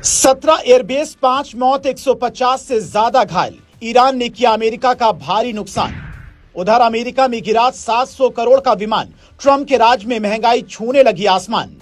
17 airbase, 5 मौत, 150 से ज्यादा घायल। ईरान ने किया अमेरिका का भारी नुकसान। उधर अमेरिका में गिरा 700 करोड़ का विमान। ट्रंप के राज में महंगाई छूने लगी आसमान।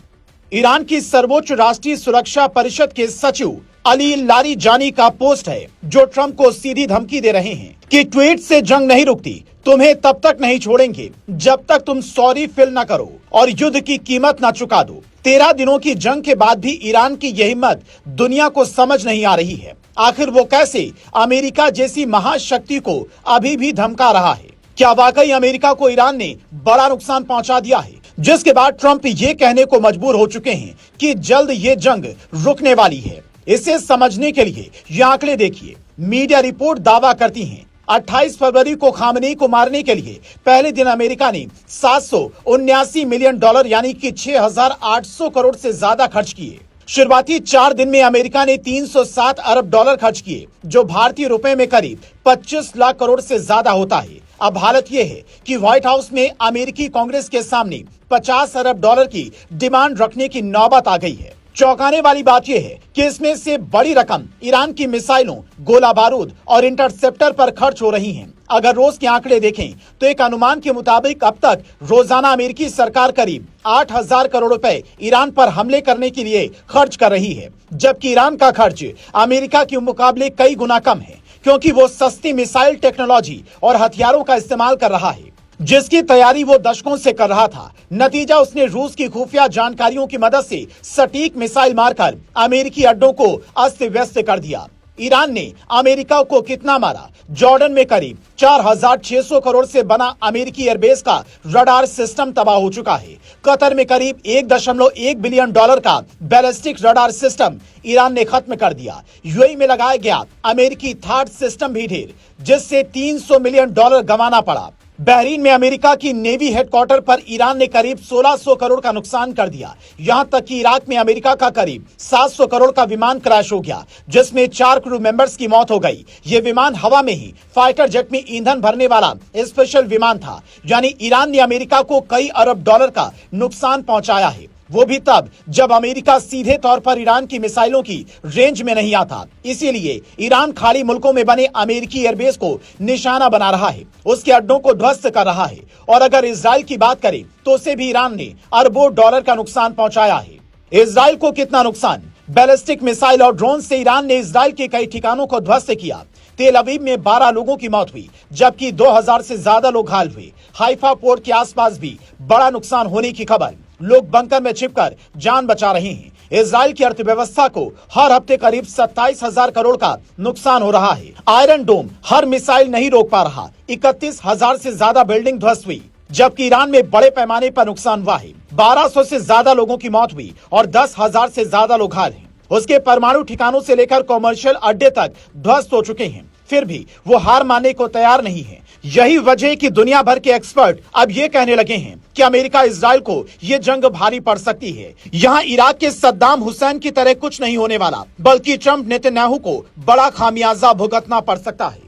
ईरान की सर्वोच्च राष्ट्रीय सुरक्षा परिषद के सचिव अली लारीजानी का पोस्ट है, जो ट्रंप को सीधी धमकी दे रहे हैं कि ट्वीट से जंग नहीं रुकती, तुम्हें तब तक नहीं छोड़ेंगे जब तक तुम सॉरी फिल न करो और युद्ध की कीमत न चुका दो। 13 दिनों की जंग के बाद भी ईरान की यह हिम्मत दुनिया को समझ नहीं आ रही है। आखिर वो कैसे अमेरिका जैसी महाशक्ति को अभी भी धमका रहा है? क्या वाकई अमेरिका को ईरान ने बड़ा नुकसान पहुंचा दिया है, जिसके बाद ट्रंप ये कहने को मजबूर हो चुके हैं कि जल्द ये जंग रुकने वाली है? इसे समझने के लिए ये आंकड़े देखिए। मीडिया रिपोर्ट दावा करती हैं 28 फरवरी को खामनेई को मारने के लिए पहले दिन अमेरिका ने 779 मिलियन डॉलर यानी कि 6,800 करोड़ से ज्यादा खर्च किए। शुरुआती 4 दिन में अमेरिका ने 307 अरब डॉलर खर्च किए, जो भारतीय रुपए में करीब 25 लाख करोड़ से ज्यादा होता है। अब हालत यह है कि व्हाइट हाउस में अमेरिकी कांग्रेस के सामने 50 अरब डॉलर की डिमांड रखने की नौबत आ गई है। चौंकाने वाली बात यह है कि इसमें से बड़ी रकम ईरान की मिसाइलों, गोला बारूद और इंटरसेप्टर पर खर्च हो रही है। अगर रोज के आंकड़े देखें तो एक अनुमान के मुताबिक अब तक रोजाना अमेरिकी सरकार करीब 8,000 करोड़ रुपए ईरान पर हमले करने के लिए खर्च कर रही है, जबकि ईरान का खर्च अमेरिका के मुकाबले कई गुना कम है, क्योंकि वो सस्ती मिसाइल टेक्नोलॉजी और हथियारों का इस्तेमाल कर रहा है, जिसकी तैयारी वो दशकों से कर रहा था। नतीजा, उसने रूस की खुफिया जानकारियों की मदद से सटीक मिसाइल मारकर अमेरिकी अड्डों को अस्त व्यस्त कर दिया। ईरान ने अमेरिका को कितना मारा? जॉर्डन में करीब 4,600 करोड़ से बना अमेरिकी एयरबेस का रडार सिस्टम तबाह हो चुका है। कतर में करीब 1.1 बिलियन डॉलर का बैलिस्टिक रडार सिस्टम ईरान ने खत्म कर दिया। यूएई में लगाया गया अमेरिकी थार्ड सिस्टम भी ढेर, जिससे 300 मिलियन डॉलर गंवाना पड़ा। बहरीन में अमेरिका की नेवी हेडक्वार्टर पर ईरान ने करीब 1,600 करोड़ का नुकसान कर दिया। यहां तक कि इराक में अमेरिका का करीब 700 करोड़ का विमान क्रैश हो गया, जिसमें 4 क्रू मेंबर्स की मौत हो गई। ये विमान हवा में ही फाइटर जेट में ईंधन भरने वाला स्पेशल विमान था। यानी ईरान ने अमेरिका को कई अरब डॉलर का नुकसान पहुंचाया है, वो भी तब जब अमेरिका सीधे तौर पर ईरान की मिसाइलों की रेंज में नहीं आता। इसीलिए ईरान खाड़ी मुल्कों में बने अमेरिकी एयरबेस को निशाना बना रहा है, उसके अड्डों को ध्वस्त कर रहा है। और अगर इजराइल की बात करें तो उसे भी ईरान ने अरबों डॉलर का नुकसान पहुंचाया है। इजराइल को कितना नुकसान? बैलिस्टिक मिसाइल और ड्रोन से ईरान ने इजराइल के कई ठिकानों को ध्वस्त किया। तेल अवीव में 12 लोगों की मौत हुई, जबकि 2,000 से ज्यादा लोग घायल हुए। हाइफा पोर्ट के आसपास भी बड़ा नुकसान होने की खबर। लोग बंकर में छिपकर जान बचा रहे हैं। इजराइल की अर्थव्यवस्था को हर हफ्ते करीब 27,000 करोड़ का नुकसान हो रहा है। आयरन डोम हर मिसाइल नहीं रोक पा रहा। 31,000 से ज्यादा बिल्डिंग ध्वस्त हुई, जबकि ईरान में बड़े पैमाने पर नुकसान हुआ है। 1,200 से ज्यादा लोगों की मौत हुई और 10,000 से ज्यादा लोग घायल हैं। उसके परमाणु ठिकानों से लेकर कॉमर्शियल अड्डे तक ध्वस्त हो चुके हैं। फिर भी वो हार मानने को तैयार नहीं है। यही वजह कि दुनिया भर के एक्सपर्ट अब ये कहने लगे हैं कि अमेरिका इजराइल को ये जंग भारी पड़ सकती है। यहाँ इराक के सद्दाम हुसैन की तरह कुछ नहीं होने वाला, बल्कि ट्रंप नेतन्याहू को बड़ा खामियाजा भुगतना पड़ सकता है।